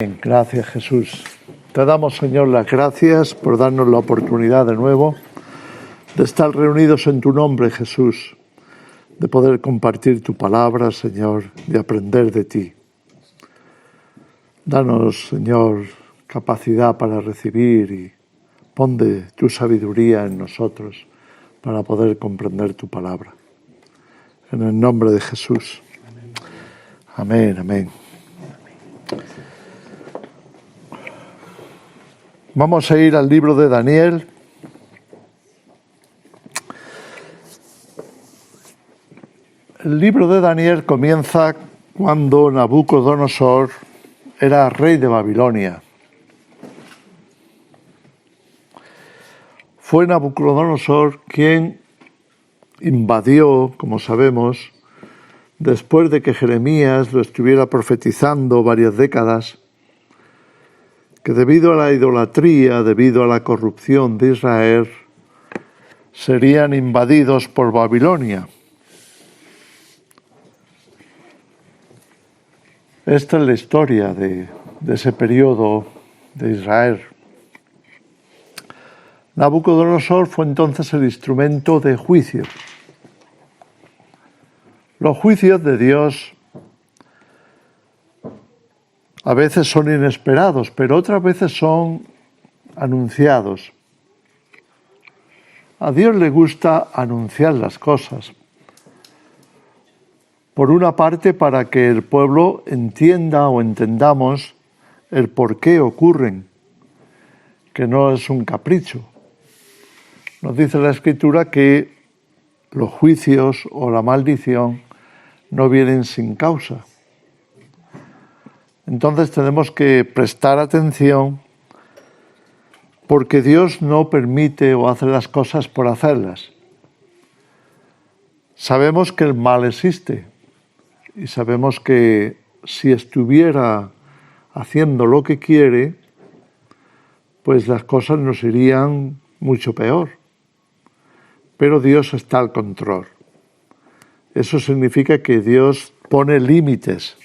Gracias, Jesús. Te damos, Señor, las gracias por darnos la oportunidad de nuevo de estar reunidos en tu nombre, Jesús, de poder compartir tu palabra, Señor, de aprender de ti. Danos, Señor, capacidad para recibir y pon de tu sabiduría en nosotros para poder comprender tu palabra. En el nombre de Jesús. Amén, amén. Vamos a ir al libro de Daniel. El libro de Daniel comienza cuando Nabucodonosor era rey de Babilonia. Fue Nabucodonosor quien invadió, como sabemos, después de que Jeremías lo estuviera profetizando varias décadas, que debido a la idolatría, debido a la corrupción de Israel, serían invadidos por Babilonia. Esta es la historia de ese periodo de Israel. Nabucodonosor fue entonces el instrumento de juicio. Los juicios de Dios a veces son inesperados, pero otras veces son anunciados. A Dios le gusta anunciar las cosas. Por una parte, para que el pueblo entienda o entendamos el por qué ocurren, que no es un capricho. Nos dice la Escritura que los juicios o la maldición no vienen sin causa. Entonces tenemos que prestar atención porque Dios no permite o hace las cosas por hacerlas. Sabemos que el mal existe y sabemos que si estuviera haciendo lo que quiere, pues las cosas nos irían mucho peor. Pero Dios está al control. Eso significa que Dios pone límites.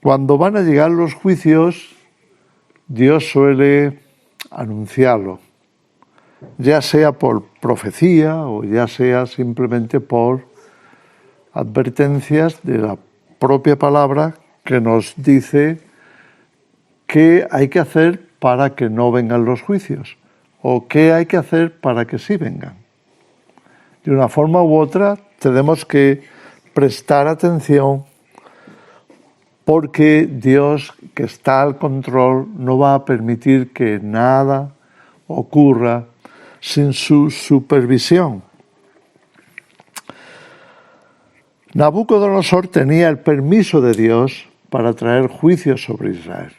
Cuando van a llegar los juicios, Dios suele anunciarlo, ya sea por profecía o ya sea simplemente por advertencias de la propia palabra que nos dice qué hay que hacer para que no vengan los juicios o qué hay que hacer para que sí vengan. De una forma u otra tenemos que prestar atención porque Dios, que está al control, no va a permitir que nada ocurra sin su supervisión. Nabucodonosor tenía el permiso de Dios para traer juicios sobre Israel.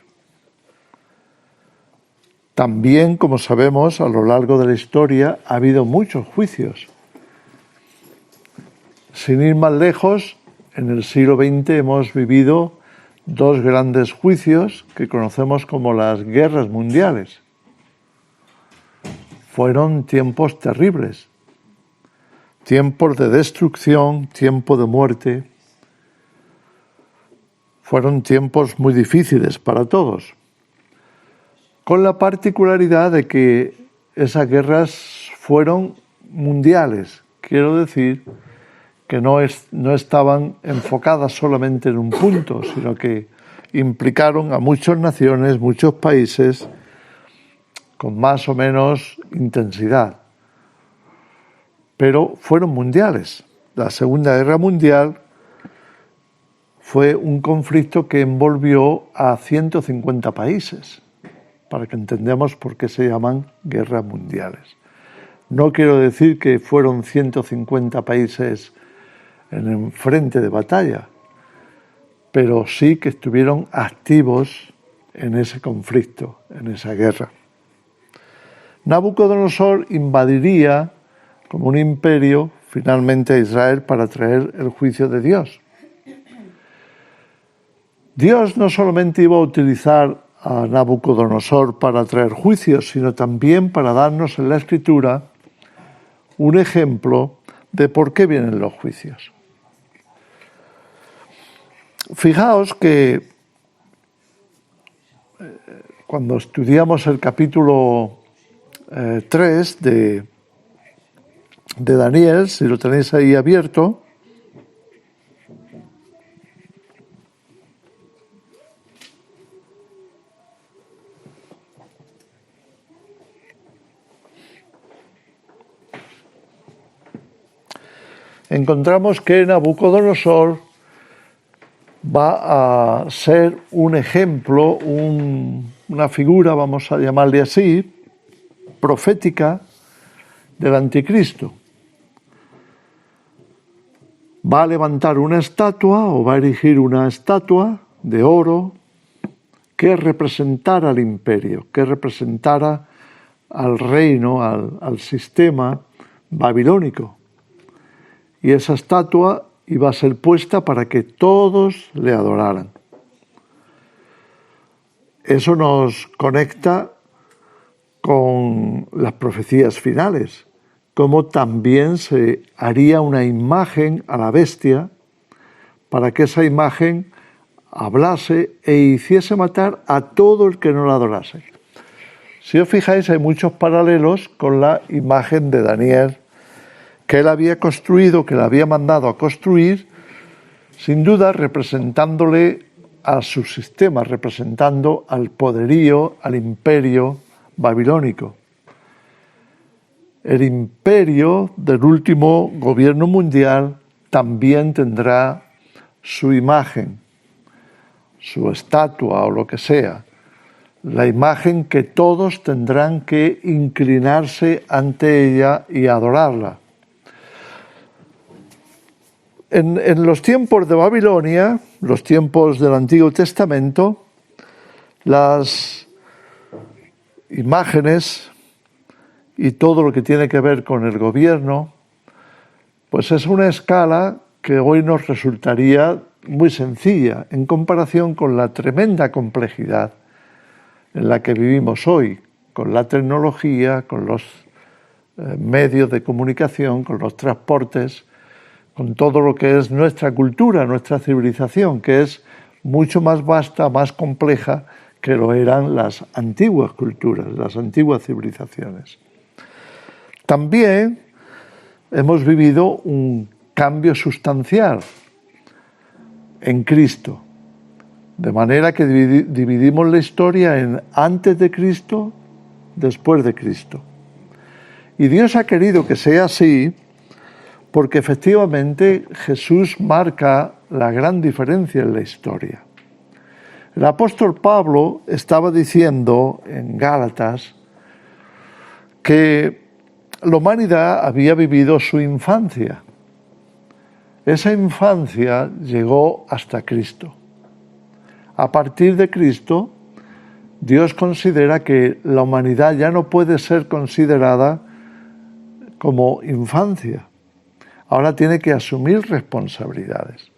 También, como sabemos, a lo largo de la historia ha habido muchos juicios. Sin ir más lejos, en el siglo XX hemos vivido dos grandes juicios que conocemos como las guerras mundiales. Fueron tiempos terribles, tiempos de destrucción, tiempo de muerte. Fueron tiempos muy difíciles para todos, con la particularidad de que esas guerras fueron mundiales. Quiero decir que no estaban enfocadas solamente en un punto, sino que implicaron a muchas naciones, muchos países, con más o menos intensidad. Pero fueron mundiales. La Segunda Guerra Mundial fue un conflicto que envolvió a 150 países, para que entendamos por qué se llaman guerras mundiales. No quiero decir que fueron 150 países en el frente de batalla, pero sí que estuvieron activos en ese conflicto, en esa guerra. Nabucodonosor invadiría como un imperio finalmente a Israel para traer el juicio de Dios. Dios no solamente iba a utilizar a Nabucodonosor para traer juicios, sino también para darnos en la Escritura un ejemplo de por qué vienen los juicios. Fijaos que cuando estudiamos el capítulo 3 de Daniel, si lo tenéis ahí abierto, encontramos que Nabucodonosor va a ser un ejemplo, una figura, vamos a llamarle así, profética del anticristo. Va a levantar una estatua o va a erigir una estatua de oro que representara al imperio, que representara al reino, al sistema babilónico. Y esa estatua iba a ser puesta para que todos le adoraran. Eso nos conecta con las profecías finales, como también se haría una imagen a la bestia para que esa imagen hablase e hiciese matar a todo el que no la adorase. Si os fijáis, hay muchos paralelos con la imagen de Daniel que él había construido, que le había mandado a construir, sin duda representándole a su sistema, representando al poderío, al imperio babilónico. El imperio del último gobierno mundial también tendrá su imagen, su estatua o lo que sea, la imagen que todos tendrán que inclinarse ante ella y adorarla. En los tiempos de Babilonia, los tiempos del Antiguo Testamento, las imágenes y todo lo que tiene que ver con el gobierno, pues es una escala que hoy nos resultaría muy sencilla en comparación con la tremenda complejidad en la que vivimos hoy, con la tecnología, con los medios de comunicación, con los transportes, con todo lo que es nuestra cultura, nuestra civilización, que es mucho más vasta, más compleja que lo eran las antiguas culturas, las antiguas civilizaciones. También hemos vivido un cambio sustancial en Cristo, de manera que dividimos la historia en antes de Cristo, después de Cristo. Y Dios ha querido que sea así porque efectivamente Jesús marca la gran diferencia en la historia. El apóstol Pablo estaba diciendo en Gálatas que la humanidad había vivido su infancia. Esa infancia llegó hasta Cristo. A partir de Cristo, Dios considera que la humanidad ya no puede ser considerada como infancia. Ahora tiene que asumir responsabilidades.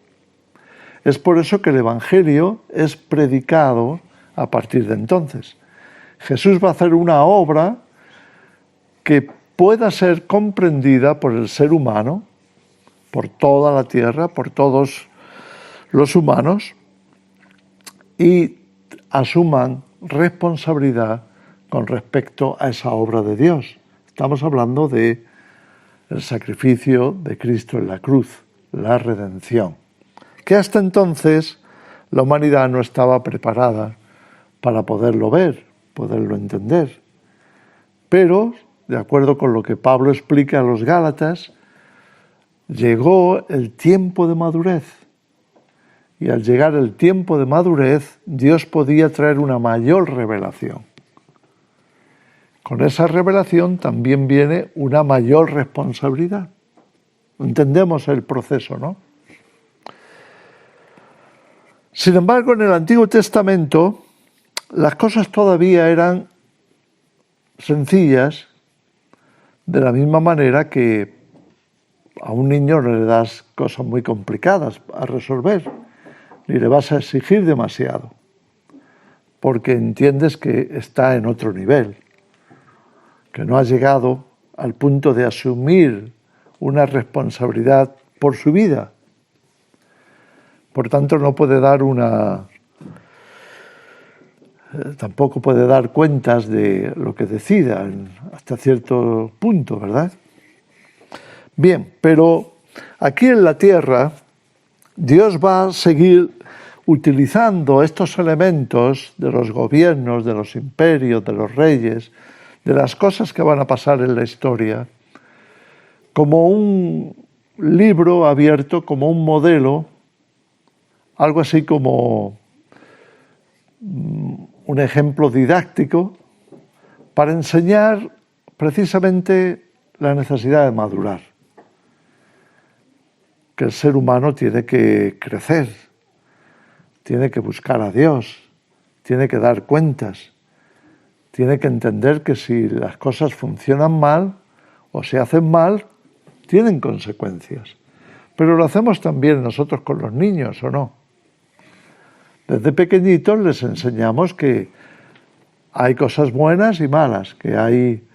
Es por eso que el Evangelio es predicado a partir de entonces. Jesús va a hacer una obra que pueda ser comprendida por el ser humano, por toda la tierra, por todos los humanos, y asuman responsabilidad con respecto a esa obra de Dios. Estamos hablando de el sacrificio de Cristo en la cruz, la redención, que hasta entonces la humanidad no estaba preparada para poderlo ver, poderlo entender. Pero, de acuerdo con lo que Pablo explica a los Gálatas, llegó el tiempo de madurez. Y al llegar el tiempo de madurez, Dios podía traer una mayor revelación. Con esa revelación también viene una mayor responsabilidad. Entendemos el proceso, ¿no? Sin embargo, en el Antiguo Testamento, las cosas todavía eran sencillas, de la misma manera que a un niño no le das cosas muy complicadas a resolver, ni le vas a exigir demasiado, porque entiendes que está en otro nivel, que no ha llegado al punto de asumir una responsabilidad por su vida. Por tanto, no puede dar una tampoco puede dar cuentas de lo que decida hasta cierto punto, ¿verdad? Bien, pero aquí en la tierra Dios va a seguir utilizando estos elementos de los gobiernos, de los imperios, de los reyes, de las cosas que van a pasar en la historia, como un libro abierto, como un modelo, algo así como un ejemplo didáctico para enseñar precisamente la necesidad de madurar, que el ser humano tiene que crecer, tiene que buscar a Dios, tiene que dar cuentas, tiene que entender que si las cosas funcionan mal o se hacen mal, tienen consecuencias. Pero lo hacemos también nosotros con los niños, ¿o no? Desde pequeñitos les enseñamos que hay cosas buenas y malas, que hay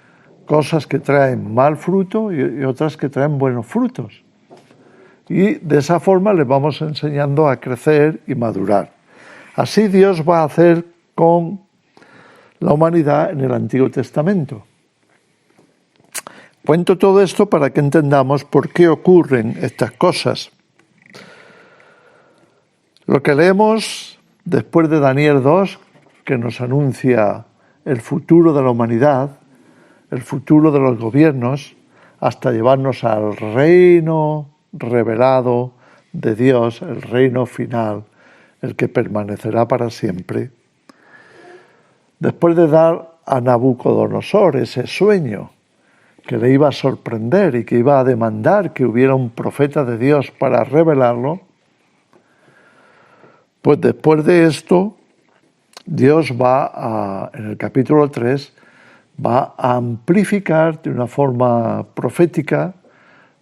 cosas que traen mal fruto y otras que traen buenos frutos. Y de esa forma les vamos enseñando a crecer y madurar. Así Dios va a hacer con la humanidad en el Antiguo Testamento. Cuento todo esto para que entendamos por qué ocurren estas cosas. Lo que leemos después de Daniel 2, que nos anuncia el futuro de la humanidad, el futuro de los gobiernos, hasta llevarnos al reino revelado de Dios, el reino final, el que permanecerá para siempre. Después de dar a Nabucodonosor ese sueño que le iba a sorprender y que iba a demandar que hubiera un profeta de Dios para revelarlo, pues después de esto, Dios en el capítulo 3, va a amplificar de una forma profética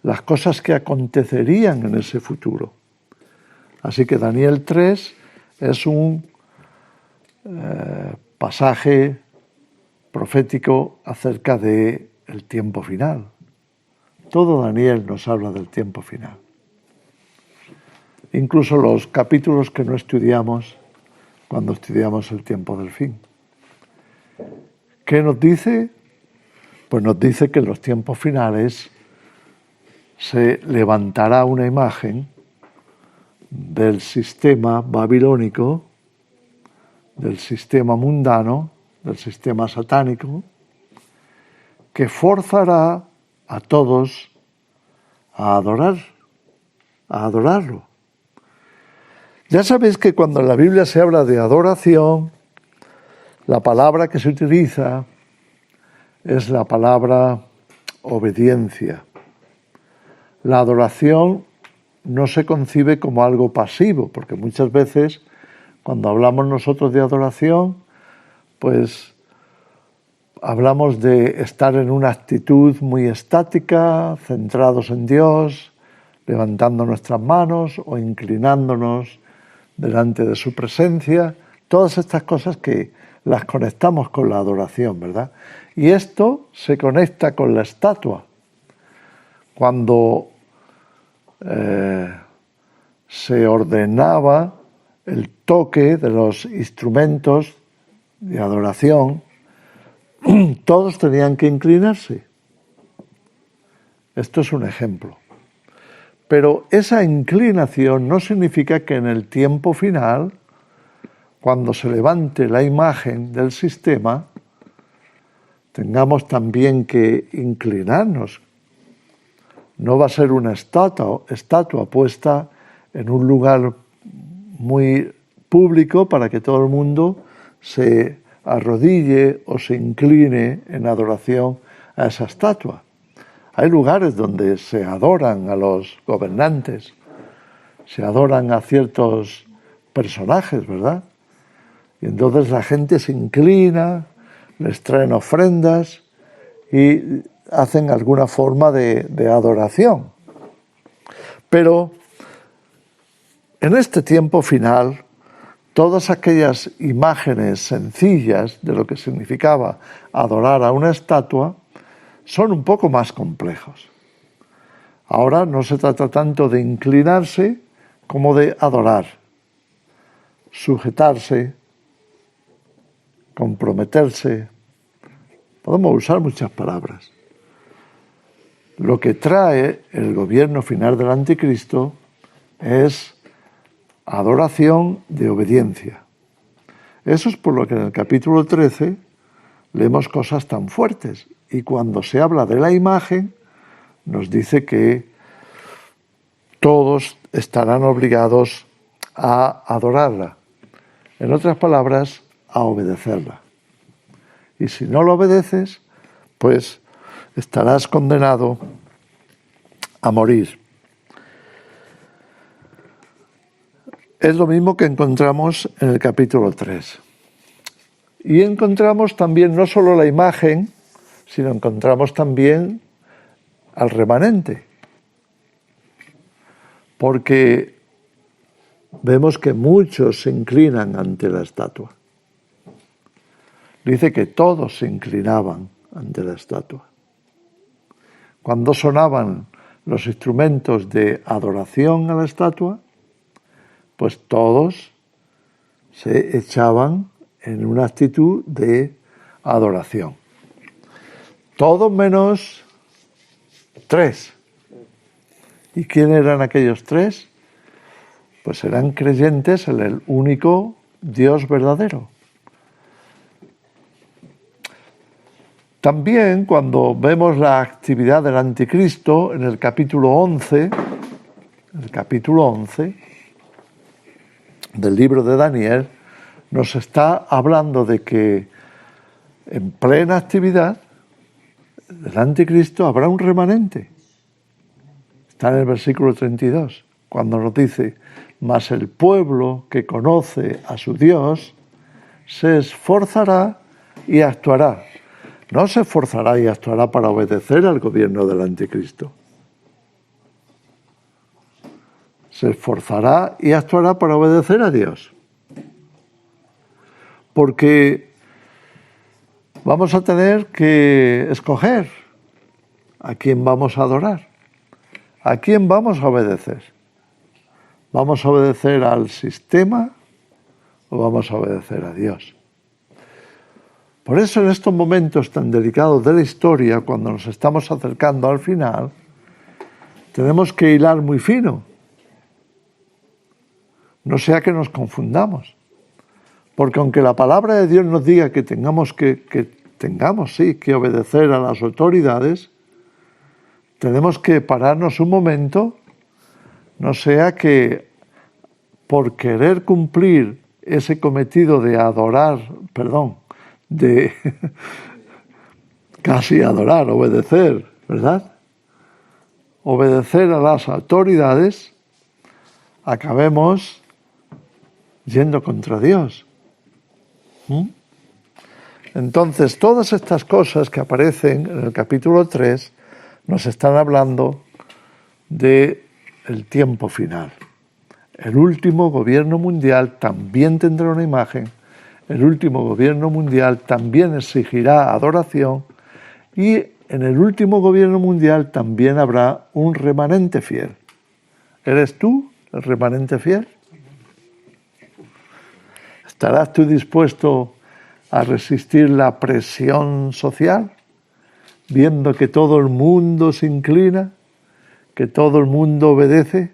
las cosas que acontecerían en ese futuro. Así que Daniel 3 es un pasaje profético acerca del tiempo final. Todo Daniel nos habla del tiempo final. Incluso los capítulos que no estudiamos cuando estudiamos el tiempo del fin. ¿Qué nos dice? Pues nos dice que en los tiempos finales se levantará una imagen del sistema babilónico, del sistema mundano, del sistema satánico, que forzará a todos a adorarlo. Ya sabéis que cuando en la Biblia se habla de adoración, la palabra que se utiliza es la palabra obediencia. La adoración no se concibe como algo pasivo, porque muchas veces cuando hablamos nosotros de adoración, pues hablamos de estar en una actitud muy estática, centrados en Dios, levantando nuestras manos o inclinándonos delante de su presencia, todas estas cosas que las conectamos con la adoración, ¿verdad? Y esto se conecta con la estatua. Cuando se ordenaba el toque de los instrumentos de adoración, todos tenían que inclinarse. Esto es un ejemplo. Pero esa inclinación no significa que en el tiempo final, cuando se levante la imagen del sistema, tengamos también que inclinarnos. No va a ser una estatua puesta en un lugar muy público para que todo el mundo se arrodille o se incline en adoración a esa estatua. Hay lugares donde se adoran a los gobernantes, se adoran a ciertos personajes, ¿verdad? Y entonces la gente se inclina, les traen ofrendas y hacen alguna forma de adoración. Pero en este tiempo final, todas aquellas imágenes sencillas de lo que significaba adorar a una estatua son un poco más complejos. Ahora no se trata tanto de inclinarse como de adorar, sujetarse comprometerse. Podemos usar muchas palabras. Lo que trae el gobierno final del anticristo es adoración de obediencia. Eso es por lo que en el capítulo 13 leemos cosas tan fuertes. Y cuando se habla de la imagen, nos dice que todos estarán obligados a adorarla. En otras palabras, a obedecerla. Y si no lo obedeces, pues estarás condenado a morir. Es lo mismo que encontramos en el capítulo 3. Y encontramos también no solo la imagen, sino encontramos también al remanente. Porque vemos que muchos se inclinan ante la estatua. Dice que todos se inclinaban ante la estatua. Cuando sonaban los instrumentos de adoración a la estatua, pues todos se echaban en una actitud de adoración. Todos menos 3. ¿Y quién eran aquellos 3? Pues eran creyentes en el único Dios verdadero. También cuando vemos la actividad del anticristo en el capítulo 11 del libro de Daniel, nos está hablando de que en plena actividad del anticristo habrá un remanente. Está en el versículo 32, cuando nos dice: mas el pueblo que conoce a su Dios se esforzará y actuará. No se esforzará y actuará para obedecer al gobierno del anticristo. Se esforzará y actuará para obedecer a Dios. Porque vamos a tener que escoger a quién vamos a adorar, a quién vamos a obedecer. ¿Vamos a obedecer al sistema o vamos a obedecer a Dios? Por eso en estos momentos tan delicados de la historia, cuando nos estamos acercando al final, tenemos que hilar muy fino. No sea que nos confundamos. Porque aunque la palabra de Dios nos diga que tengamos que obedecer a las autoridades, tenemos que pararnos un momento, no sea que por querer cumplir ese cometido de casi adorar, obedecer, ¿verdad? Obedecer a las autoridades, acabemos yendo contra Dios. Entonces, todas estas cosas que aparecen en el capítulo 3 nos están hablando del tiempo final. El último gobierno mundial también tendrá una imagen, el último gobierno mundial también exigirá adoración y en el último gobierno mundial también habrá un remanente fiel. ¿Eres tú el remanente fiel? ¿Estarás tú dispuesto a resistir la presión social, viendo que todo el mundo se inclina, que todo el mundo obedece,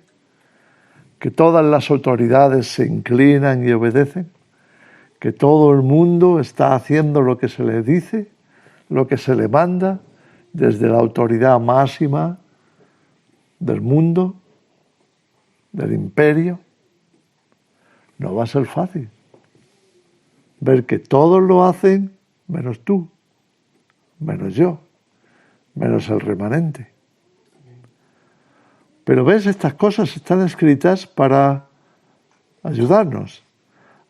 que todas las autoridades se inclinan y obedecen, que todo el mundo está haciendo lo que se le dice, lo que se le manda, desde la autoridad máxima del mundo, del imperio? No va a ser fácil ver que todos lo hacen menos tú, menos yo, menos el remanente. Pero ves, estas cosas están escritas para ayudarnos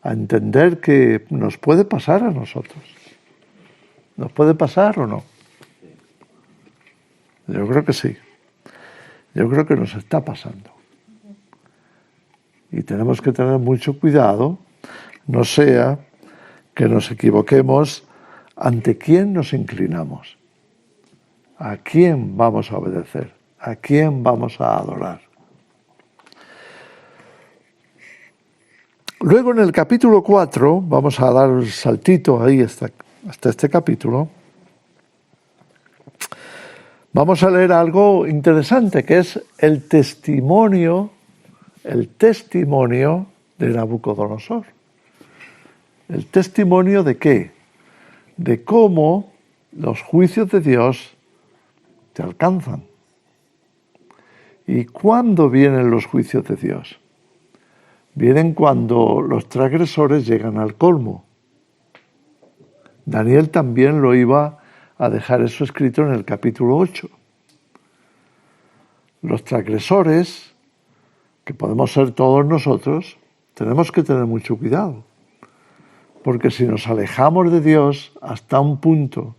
a entender que nos puede pasar a nosotros. ¿Nos puede pasar o no? Yo creo que sí. Yo creo que nos está pasando. Y tenemos que tener mucho cuidado, no sea que nos equivoquemos ante quién nos inclinamos, a quién vamos a obedecer, a quién vamos a adorar. Luego en el capítulo 4, vamos a dar un saltito ahí hasta este capítulo, vamos a leer algo interesante, que es el testimonio de Nabucodonosor. ¿El testimonio de qué? De cómo los juicios de Dios te alcanzan. ¿Y cuándo vienen los juicios de Dios? Vienen cuando los transgresores llegan al colmo. Daniel también lo iba a dejar eso escrito en el capítulo 8. Los transgresores, que podemos ser todos nosotros, tenemos que tener mucho cuidado. Porque si nos alejamos de Dios hasta un punto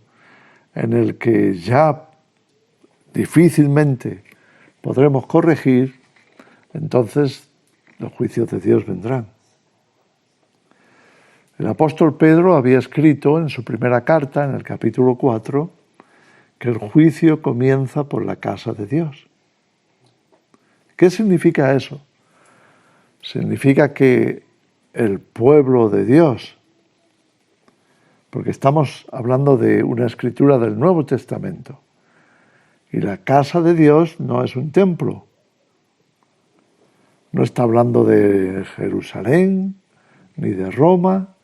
en el que ya difícilmente podremos corregir, entonces los juicios de Dios vendrán. El apóstol Pedro había escrito en su primera carta, en el capítulo 4, que el juicio comienza por la casa de Dios. ¿Qué significa eso? Significa que el pueblo de Dios, porque estamos hablando de una escritura del Nuevo Testamento, y la casa de Dios no es un templo. No está hablando de Jerusalén, ni de Roma,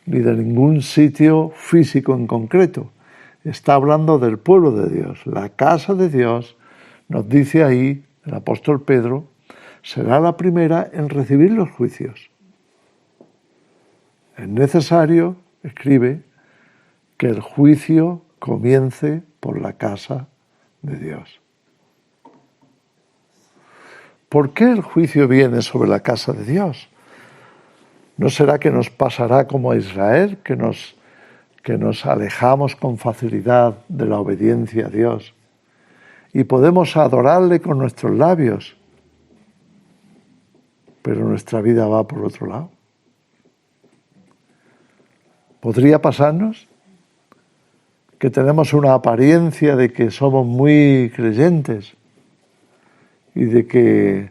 ni de ningún sitio físico en concreto. Está hablando del pueblo de Dios. La casa de Dios, nos dice ahí el apóstol Pedro, será la primera en recibir los juicios. Es necesario, escribe, que el juicio comience por la casa de Dios. ¿Por qué el juicio viene sobre la casa de Dios? ¿No será que nos pasará como a Israel, que nos alejamos con facilidad de la obediencia a Dios y podemos adorarle con nuestros labios, pero nuestra vida va por otro lado? ¿Podría pasarnos que tenemos una apariencia de que somos muy creyentes y de que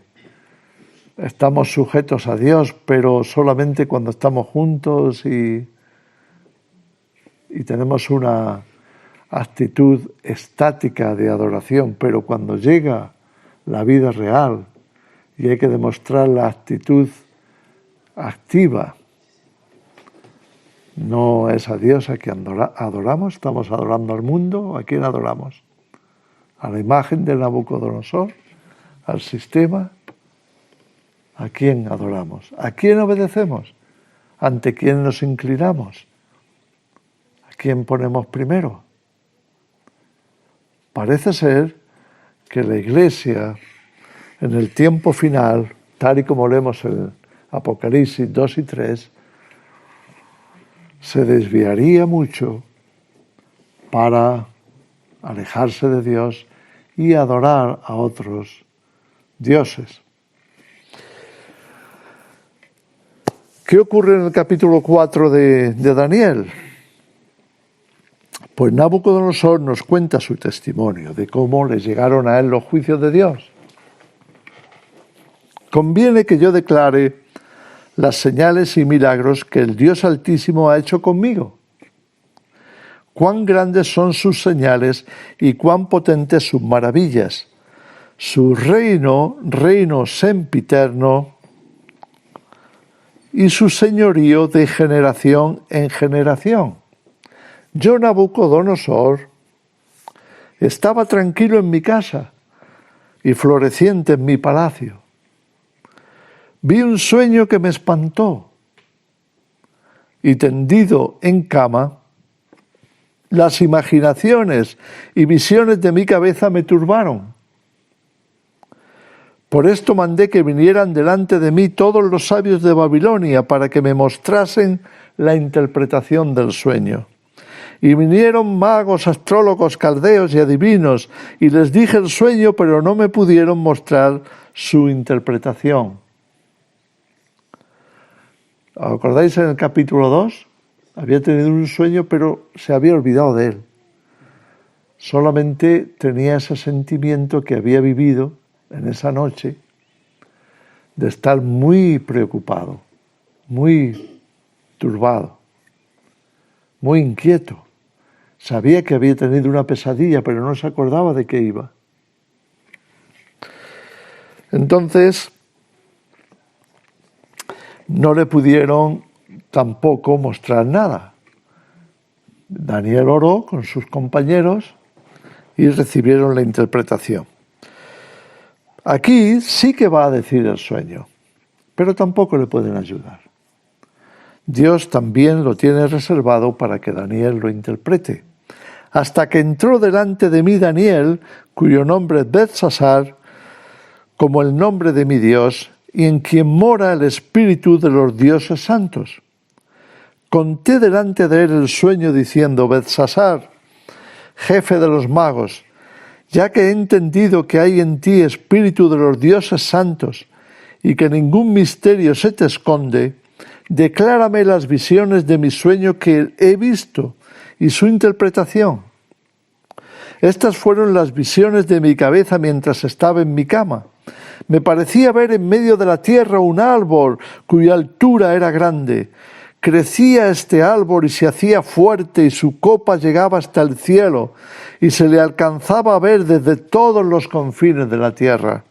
estamos sujetos a Dios, pero solamente cuando estamos juntos y tenemos una actitud estática de adoración, pero cuando llega la vida real y hay que demostrar la actitud activa, no es a Dios a quien adoramos? ¿Estamos adorando al mundo? ¿A quién adoramos? ¿A la imagen de Nabucodonosor? ¿Al sistema? ¿A quién adoramos? ¿A quién obedecemos? ¿Ante quién nos inclinamos? ¿A quién ponemos primero? Parece ser que la Iglesia, en el tiempo final, tal y como leemos en Apocalipsis 2 y 3, se desviaría mucho para alejarse de Dios y adorar a otros dioses. ¿Qué ocurre en el capítulo 4 de Daniel? Pues Nabucodonosor nos cuenta su testimonio de cómo le llegaron a él los juicios de Dios. Conviene que yo declare las señales y milagros que el Dios Altísimo ha hecho conmigo. Cuán grandes son sus señales y cuán potentes sus maravillas. Su reino sempiterno, y su señorío de generación en generación. Yo, Nabucodonosor, estaba tranquilo en mi casa y floreciente en mi palacio. Vi un sueño que me espantó y tendido en cama, las imaginaciones y visiones de mi cabeza me turbaron. Por esto mandé que vinieran delante de mí todos los sabios de Babilonia para que me mostrasen la interpretación del sueño. Y vinieron magos, astrólogos, caldeos y adivinos, y les dije el sueño, pero no me pudieron mostrar su interpretación. ¿Os acordáis en el capítulo 2? Había tenido un sueño, pero se había olvidado de él. Solamente tenía ese sentimiento que había vivido en esa noche de estar muy preocupado. muy turbado, muy inquieto. Sabía que había tenido una pesadilla, pero no se acordaba de qué iba. Entonces, no le pudieron tampoco mostrar nada. Daniel oró con sus compañeros y recibieron la interpretación. Aquí sí que va a decir el sueño, pero tampoco le pueden ayudar. Dios también lo tiene reservado para que Daniel lo interprete. Hasta que entró delante de mí Daniel, cuyo nombre es Beltsasar, como el nombre de mi Dios, y en quien mora el espíritu de los dioses santos. Conté delante de él el sueño diciendo: Beltsasar, jefe de los magos, ya que he entendido que hay en ti espíritu de los dioses santos y que ningún misterio se te esconde, declárame las visiones de mi sueño que he visto y su interpretación. Estas fueron las visiones de mi cabeza mientras estaba en mi cama. Me parecía ver en medio de la tierra un árbol cuya altura era grande. Crecía este árbol y se hacía fuerte y su copa llegaba hasta el cielo y se le alcanzaba a ver desde todos los confines de la tierra.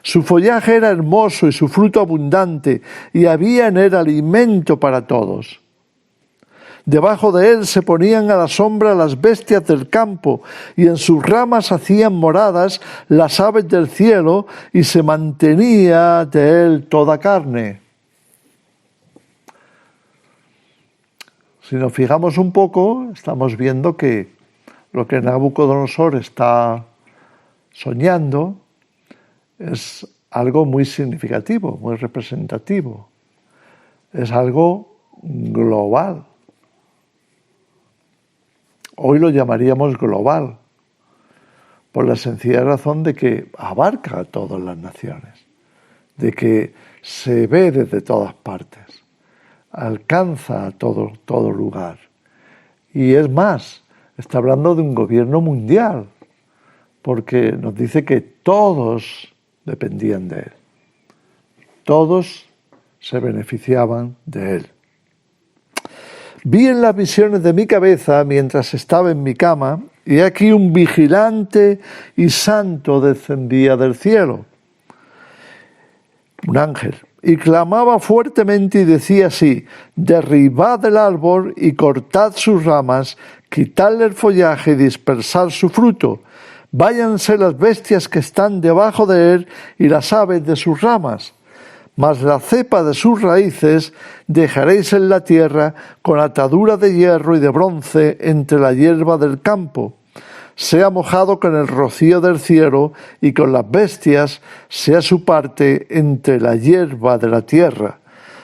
Su follaje era hermoso y su fruto abundante y había en él alimento para todos. Debajo de él se ponían a la sombra las bestias del campo y en sus ramas hacían moradas las aves del cielo y se mantenía de él toda carne. Si nos fijamos un poco, estamos viendo que lo que Nabucodonosor está soñando es algo muy significativo, muy representativo. Es algo global. Hoy lo llamaríamos global, por la sencilla razón de que abarca a todas las naciones, de que se ve desde todas partes, alcanza a todo lugar. Y es más, está hablando de un gobierno mundial, porque nos dice que todos dependían de él, todos se beneficiaban de él. Vi en las visiones de mi cabeza mientras estaba en mi cama, y aquí un vigilante y santo descendía del cielo, un ángel, y clamaba fuertemente y decía así: derribad el árbol y cortad sus ramas, quitadle el follaje y dispersad su fruto. Váyanse las bestias que están debajo de él y las aves de sus ramas. Mas la cepa de sus raíces dejaréis en la tierra con atadura de hierro y de bronce entre la hierba del campo. Sea mojado con el rocío del cielo y con las bestias sea su parte entre la hierba de la tierra.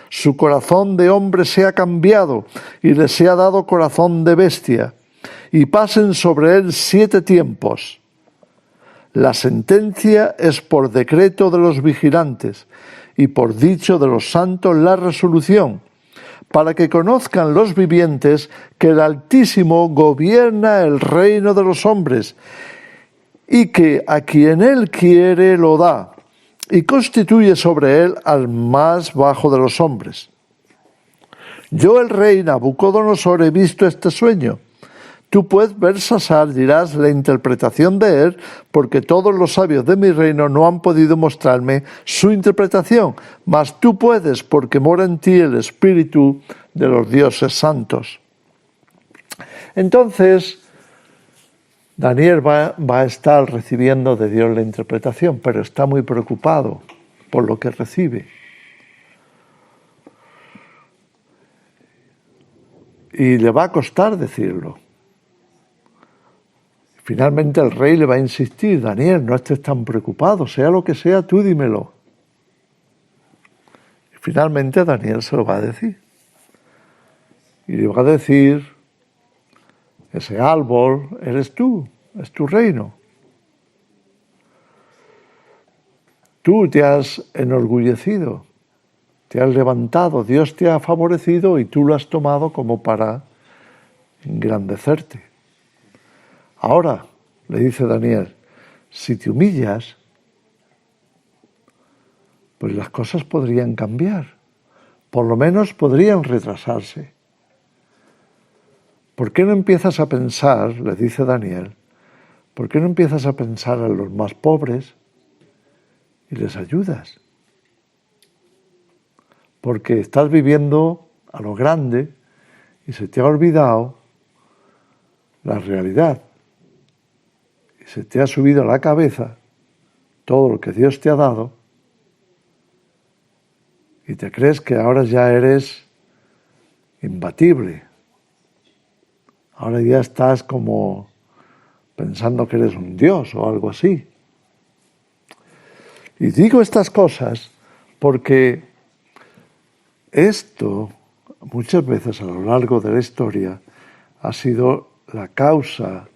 Su corazón de hombre sea cambiado y le sea dado corazón de bestia. Y pasen sobre él 7 tiempos. La sentencia es por decreto de los vigilantes y por dicho de los santos la resolución, para que conozcan los vivientes que el Altísimo gobierna el reino de los hombres y que a quien él quiere lo da y constituye sobre él al más bajo de los hombres. Yo, el rey Nabucodonosor, he visto este sueño. Tú, pues, Beltsasar, dirás la interpretación de él, porque todos los sabios de mi reino no han podido mostrarme su interpretación, mas tú puedes, porque mora en ti el espíritu de los dioses santos. Entonces, Daniel va a estar recibiendo de Dios la interpretación, pero está muy preocupado por lo que recibe. Y le va a costar decirlo. Finalmente el rey le va a insistir: Daniel, no estés tan preocupado, sea lo que sea, tú dímelo. Y finalmente Daniel se lo va a decir. Y le va a decir: ese árbol eres tú, es tu reino. Tú te has enorgullecido, te has levantado, Dios te ha favorecido y tú lo has tomado como para engrandecerte. Ahora, le dice Daniel, si te humillas, pues las cosas podrían cambiar, por lo menos podrían retrasarse. ¿Por qué no empiezas a pensar, le dice Daniel, por qué no empiezas a pensar en los más pobres y les ayudas? Porque estás viviendo a lo grande y se te ha olvidado la realidad. Y se te ha subido a la cabeza todo lo que Dios te ha dado y te crees que ahora ya eres imbatible. Ahora ya estás como pensando que eres un dios o algo así. Y digo estas cosas porque esto muchas veces a lo largo de la historia ha sido la causa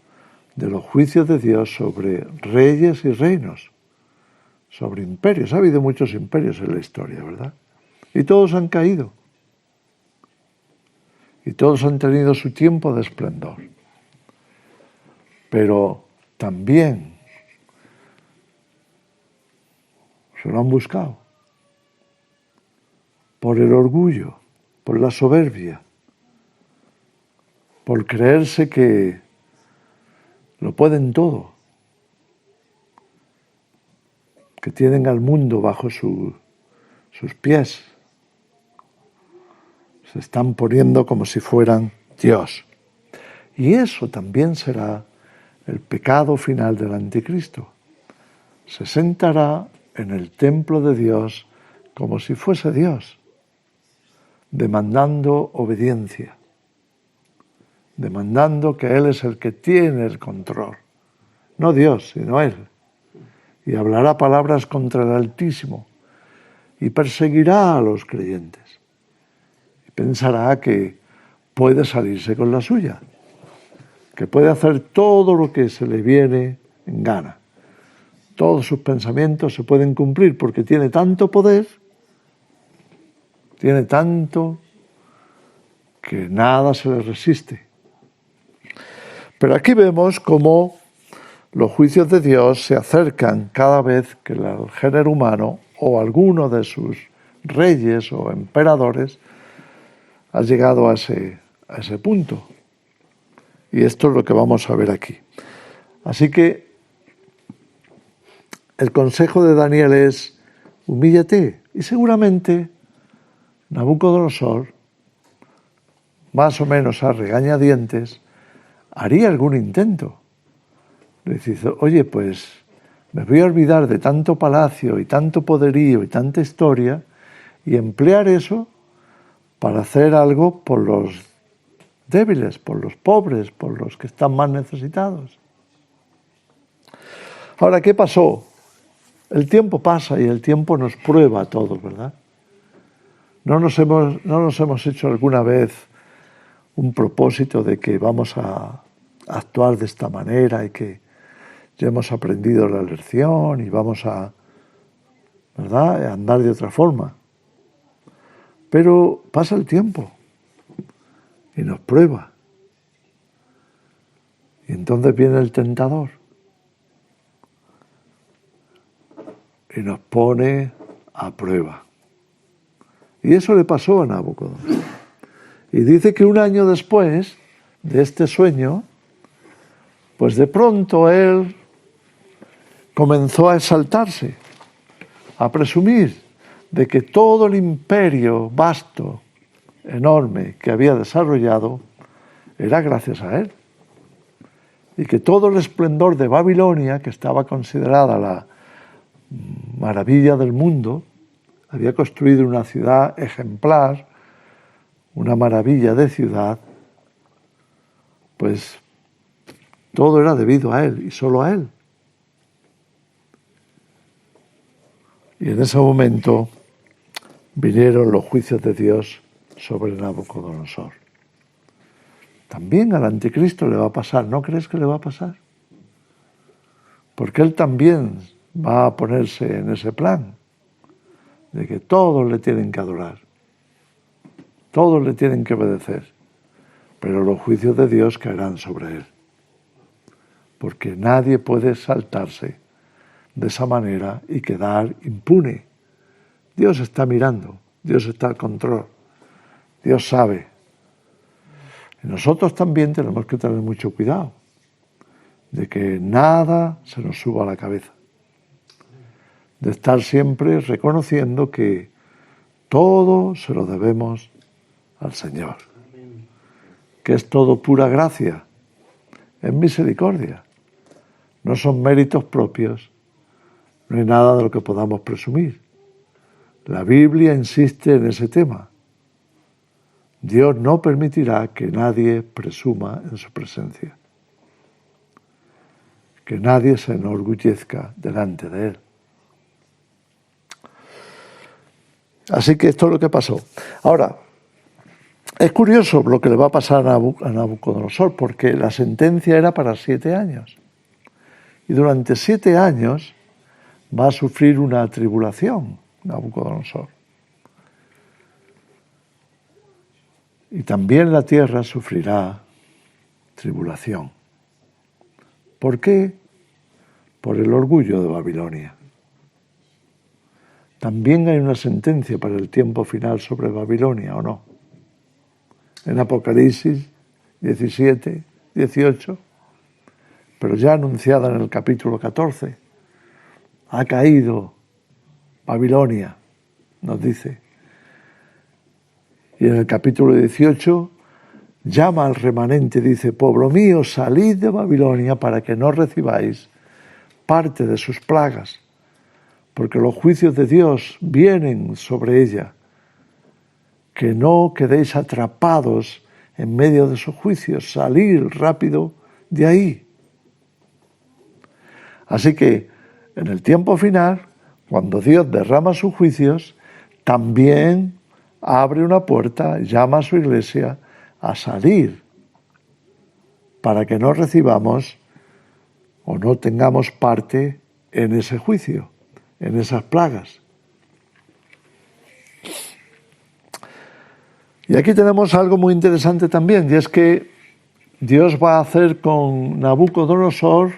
de los juicios de Dios sobre reyes y reinos, sobre imperios. Ha habido muchos imperios en la historia, ¿verdad? Y todos han caído. Y todos han tenido su tiempo de esplendor. Pero también se lo han buscado por el orgullo, por la soberbia, por creerse que lo pueden todo, que tienen al mundo bajo sus pies. Se están poniendo como si fueran Dios. Y eso también será el pecado final del anticristo. Se sentará en el templo de Dios como si fuese Dios, demandando obediencia, demandando que Él es el que tiene el control, no Dios, sino Él. Y hablará palabras contra el Altísimo y perseguirá a los creyentes. Y pensará que puede salirse con la suya, que puede hacer todo lo que se le viene en gana. Todos sus pensamientos se pueden cumplir porque tiene tanto poder, tiene tanto que nada se le resiste. Pero aquí vemos cómo los juicios de Dios se acercan cada vez que el género humano o alguno de sus reyes o emperadores ha llegado a ese punto. Y esto es lo que vamos a ver aquí. Así que el consejo de Daniel es: humíllate. Y seguramente Nabucodonosor, más o menos a regañadientes, haría algún intento. Le dice: oye, pues me voy a olvidar de tanto palacio y tanto poderío y tanta historia y emplear eso para hacer algo por los débiles, por los pobres, por los que están más necesitados. Ahora, ¿qué pasó? El tiempo pasa y el tiempo nos prueba a todos, ¿verdad? ¿No nos hemos hecho alguna vez un propósito de que vamos a actuar de esta manera y que ya hemos aprendido la lección y vamos a, ¿verdad?, a andar de otra forma? Pero pasa el tiempo y nos prueba. Y entonces viene el tentador y nos pone a prueba. Y eso le pasó a Nabucodonosor. Y dice que un año después de este sueño, pues de pronto él comenzó a exaltarse, a presumir de que todo el imperio vasto, enorme, que había desarrollado, era gracias a él. Y que todo el esplendor de Babilonia, que estaba considerada la maravilla del mundo, había construido una ciudad ejemplar, una maravilla de ciudad, pues todo era debido a él y solo a él. Y en ese momento vinieron los juicios de Dios sobre Nabucodonosor. También al anticristo le va a pasar, ¿no crees que le va a pasar? Porque él también va a ponerse en ese plan de que todos le tienen que adorar, todos le tienen que obedecer, pero los juicios de Dios caerán sobre él, porque nadie puede exaltarse de esa manera y quedar impune. Dios está mirando, Dios está al control. Dios sabe. Y nosotros también tenemos que tener mucho cuidado de que nada se nos suba a la cabeza. De estar siempre reconociendo que todo se lo debemos al Señor. Que es todo pura gracia, es misericordia. No son méritos propios, no hay nada de lo que podamos presumir. La Biblia insiste en ese tema. Dios no permitirá que nadie presuma en su presencia, que nadie se enorgullezca delante de Él. Así que esto es lo que pasó. Ahora, es curioso lo que le va a pasar a Nabucodonosor, porque la sentencia era para 7 años. Y durante 7 años va a sufrir una tribulación, Nabucodonosor. Y también la tierra sufrirá tribulación. ¿Por qué? Por el orgullo de Babilonia. También hay una sentencia para el tiempo final sobre Babilonia, ¿o no? En Apocalipsis 17, 18, pero ya anunciada en el capítulo 14. Ha caído Babilonia, nos dice. Y en el capítulo 18 llama al remanente, dice: pueblo mío, salid de Babilonia para que no recibáis parte de sus plagas, porque los juicios de Dios vienen sobre ella. Que no quedéis atrapados en medio de sus juicios, salir rápido de ahí. Así que en el tiempo final, cuando Dios derrama sus juicios, también abre una puerta, llama a su iglesia a salir, para que no recibamos o no tengamos parte en ese juicio, en esas plagas. Y aquí tenemos algo muy interesante también, y es que Dios va a hacer con Nabucodonosor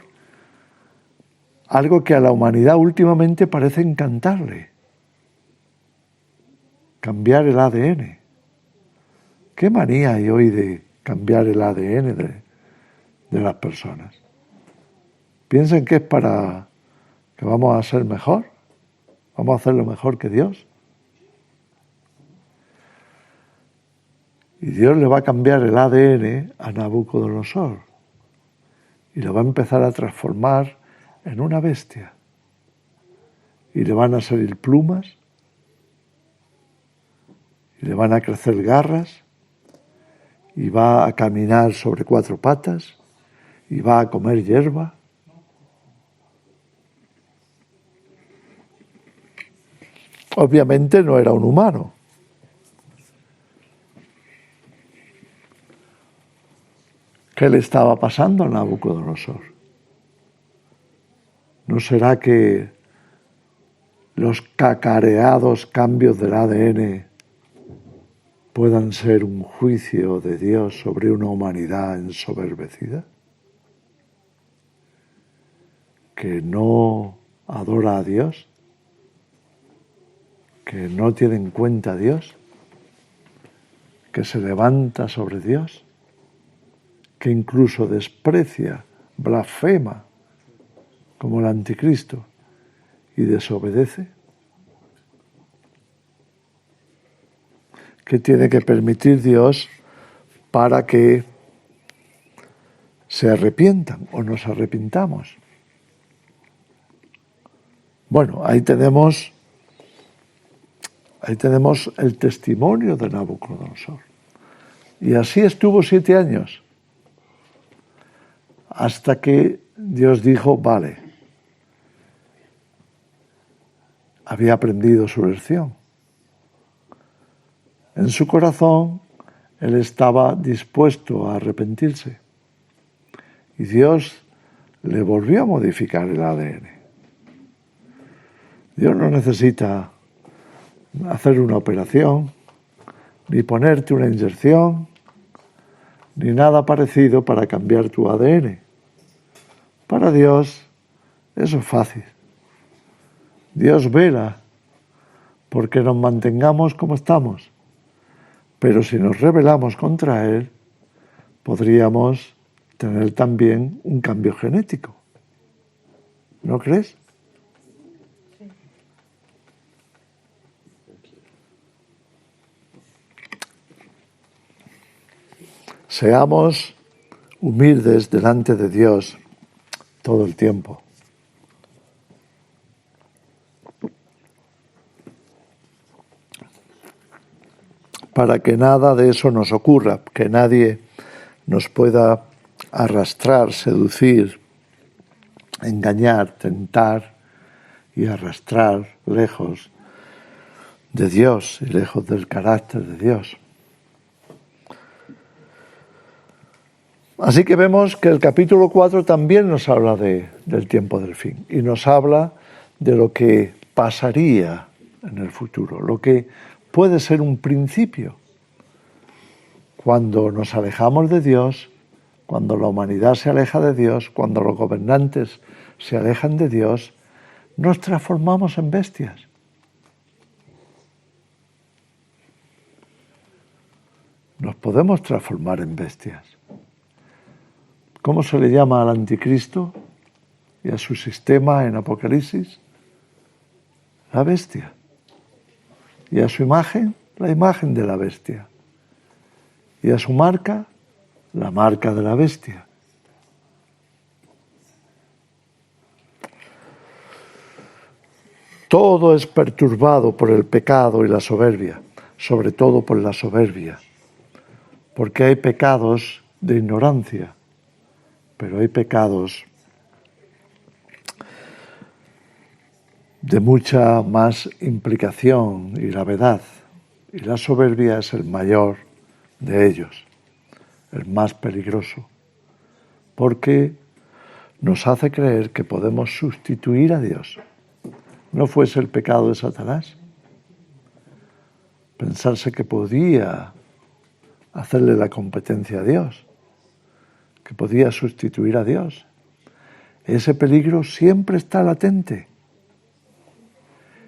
algo que a la humanidad últimamente parece encantarle: cambiar el ADN. ¿Qué manía hay hoy de cambiar el ADN de las personas? ¿Piensan que es para que vamos a ser mejor? ¿Vamos a hacerlo mejor que Dios? Y Dios le va a cambiar el ADN a Nabucodonosor y lo va a empezar a transformar en una bestia. Y le van a salir plumas, y le van a crecer garras, y va a caminar sobre 4 patas, y va a comer hierba. Obviamente no era un humano. ¿Qué le estaba pasando a Nabucodonosor? ¿No será que los cacareados cambios del ADN puedan ser un juicio de Dios sobre una humanidad ensoberbecida? ¿Que no adora a Dios? ¿Que no tiene en cuenta a Dios? ¿Que se levanta sobre Dios? ¿Que incluso desprecia, blasfema, como el anticristo, y desobedece? ¿Qué tiene que permitir Dios para que se arrepientan o nos arrepintamos? Bueno, ahí tenemos el testimonio de Nabucodonosor. Y así estuvo 7 años, hasta que Dios dijo: vale, había aprendido su lección. En su corazón, él estaba dispuesto a arrepentirse. Y Dios le volvió a modificar el ADN. Dios no necesita hacer una operación, ni ponerte una inyección, ni nada parecido para cambiar tu ADN. Para Dios eso es fácil. Dios vela porque nos mantengamos como estamos, Pero si nos rebelamos contra él, podríamos tener también un cambio genético. ¿No crees? Seamos humildes delante de Dios todo el tiempo. Para que nada de eso nos ocurra, que nadie nos pueda arrastrar, seducir, engañar, tentar y arrastrar lejos de Dios y lejos del carácter de Dios. Así que vemos que el capítulo 4 también nos habla del tiempo del fin y nos habla de lo que pasaría en el futuro, lo que puede ser un principio. Cuando nos alejamos de Dios, cuando la humanidad se aleja de Dios, cuando los gobernantes se alejan de Dios, nos transformamos en bestias. Nos podemos transformar en bestias. ¿Cómo se le llama al anticristo y a su sistema en Apocalipsis? La bestia. Y a su imagen, la imagen de la bestia. Y a su marca, la marca de la bestia. Todo es perturbado por el pecado y la soberbia, sobre todo por la soberbia, porque hay pecados de ignorancia, pero hay pecados de mucha más implicación y gravedad, y la soberbia es el mayor de ellos, el más peligroso, porque nos hace creer que podemos sustituir a Dios. ¿No fuese el pecado de Satanás? Pensarse que podía hacerle la competencia a Dios, que podía sustituir a Dios. Ese peligro siempre está latente.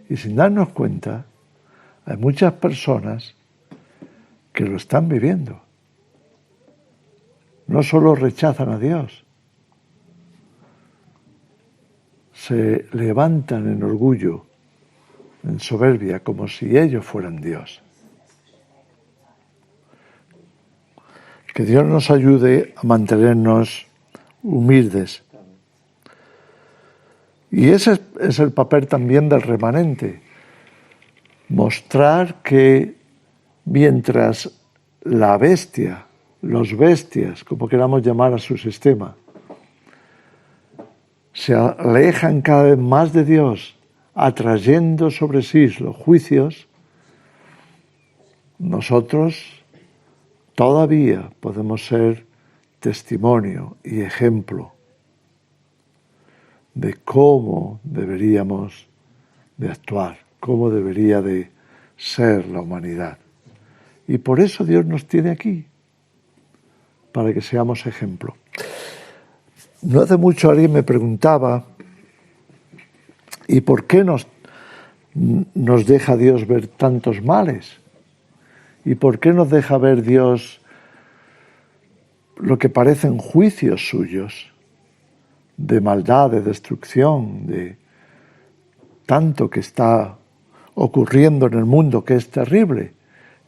Y sin darnos cuenta, hay muchas personas que lo están viviendo. No solo rechazan a Dios, se levantan en orgullo, en soberbia, como si ellos fueran Dios. Que Dios nos ayude a mantenernos humildes. Y ese es el papel también del remanente. Mostrar que mientras la bestia, los bestias, como queramos llamar a su sistema, se alejan cada vez más de Dios, atrayendo sobre sí los juicios, nosotros todavía podemos ser testimonio y ejemplo de cómo deberíamos de actuar, cómo debería de ser la humanidad. Y por eso Dios nos tiene aquí, para que seamos ejemplo. No hace mucho alguien me preguntaba, ¿y por qué nos deja Dios ver tantos males? ¿Y por qué nos deja ver Dios lo que parecen juicios suyos de maldad, de destrucción, de tanto que está ocurriendo en el mundo que es terrible,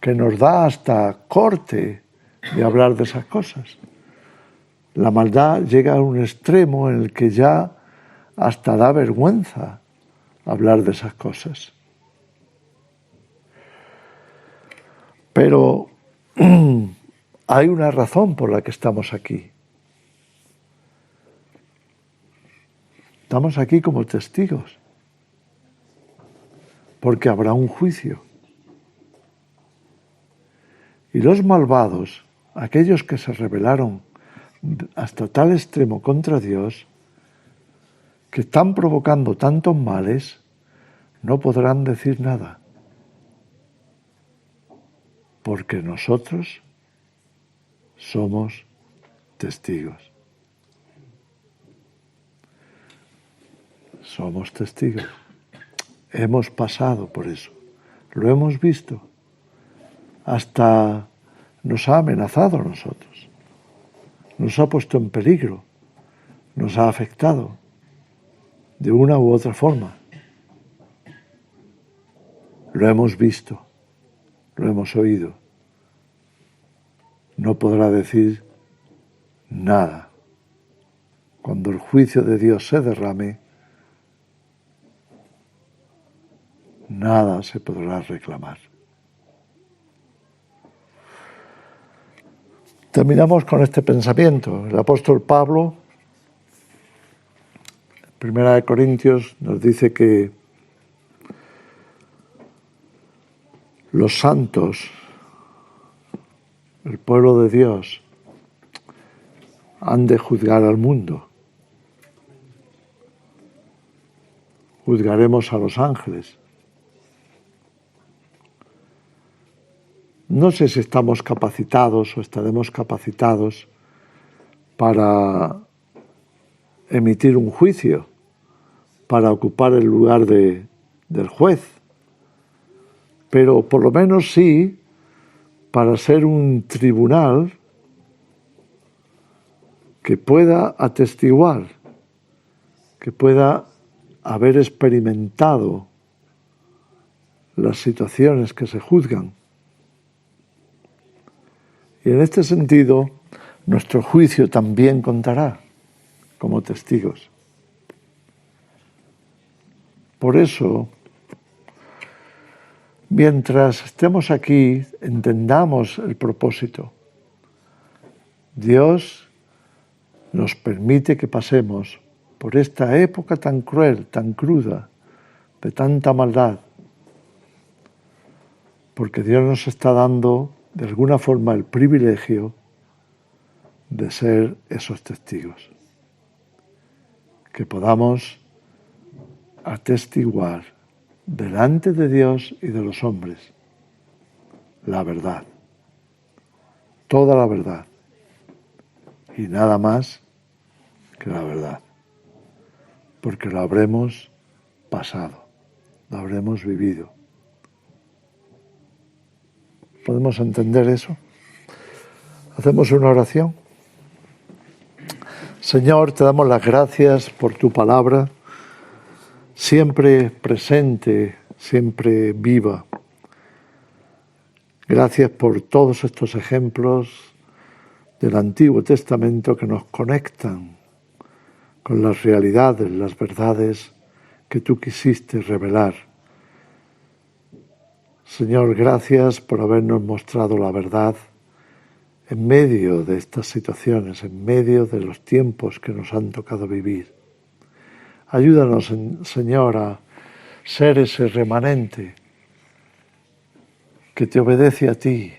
que nos da hasta corte de hablar de esas cosas? La maldad llega a un extremo en el que ya hasta da vergüenza hablar de esas cosas. Pero hay una razón por la que estamos aquí. Estamos aquí como testigos, porque habrá un juicio. Y los malvados, aquellos que se rebelaron hasta tal extremo contra Dios, que están provocando tantos males, no podrán decir nada. Porque nosotros somos testigos. Somos testigos. Hemos pasado por eso. Lo hemos visto. hasta nos ha amenazado a nosotros, nos ha puesto en peligro, nos ha afectado de una u otra forma. Lo hemos visto, lo hemos oído. No podrá decir nada. Cuando el juicio de Dios se derrame, nada se podrá reclamar. Terminamos con este pensamiento. El apóstol Pablo, en 1 Corintios, nos dice que los santos, el pueblo de Dios, han de juzgar al mundo. Juzgaremos a los ángeles. No sé si estamos capacitados o estaremos capacitados para emitir un juicio, para ocupar el lugar del juez, pero por lo menos sí para ser un tribunal que pueda atestiguar, que pueda haber experimentado las situaciones que se juzgan. Y en este sentido, nuestro juicio también contará como testigos. Por eso, mientras estemos aquí, entendamos el propósito. Dios nos permite que pasemos por esta época tan cruel, tan cruda, de tanta maldad, porque Dios nos está dando de alguna forma el privilegio de ser esos testigos, que podamos atestiguar delante de Dios y de los hombres la verdad, toda la verdad y nada más que la verdad, porque lo habremos pasado, lo habremos vivido. ¿Podemos entender eso? Hacemos una oración. Señor, te damos las gracias por tu palabra, siempre presente, siempre viva. Gracias por todos estos ejemplos del Antiguo Testamento que nos conectan con las realidades, las verdades que tú quisiste revelar. Señor, gracias por habernos mostrado la verdad en medio de estas situaciones, en medio de los tiempos que nos han tocado vivir. Ayúdanos, Señor, a ser ese remanente que te obedece a ti,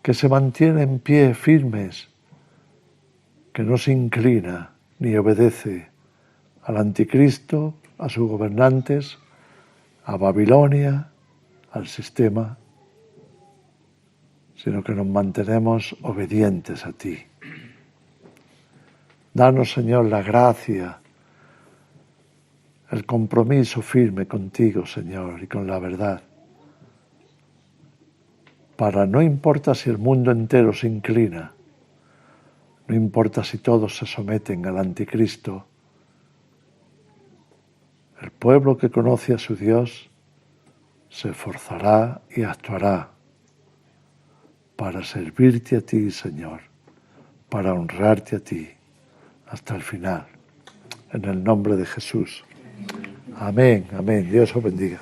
que se mantiene en pie firmes, que no se inclina ni obedece al anticristo, a sus gobernantes, a Babilonia, al sistema, sino que nos mantenemos obedientes a ti. Danos, Señor, la gracia, el compromiso firme contigo, Señor, y con la verdad, para no importa si el mundo entero se inclina, no importa si todos se someten al anticristo, el pueblo que conoce a su Dios se esforzará y actuará para servirte a ti, Señor, para honrarte a ti hasta el final. En el nombre de Jesús. Amén, amén. Dios os bendiga.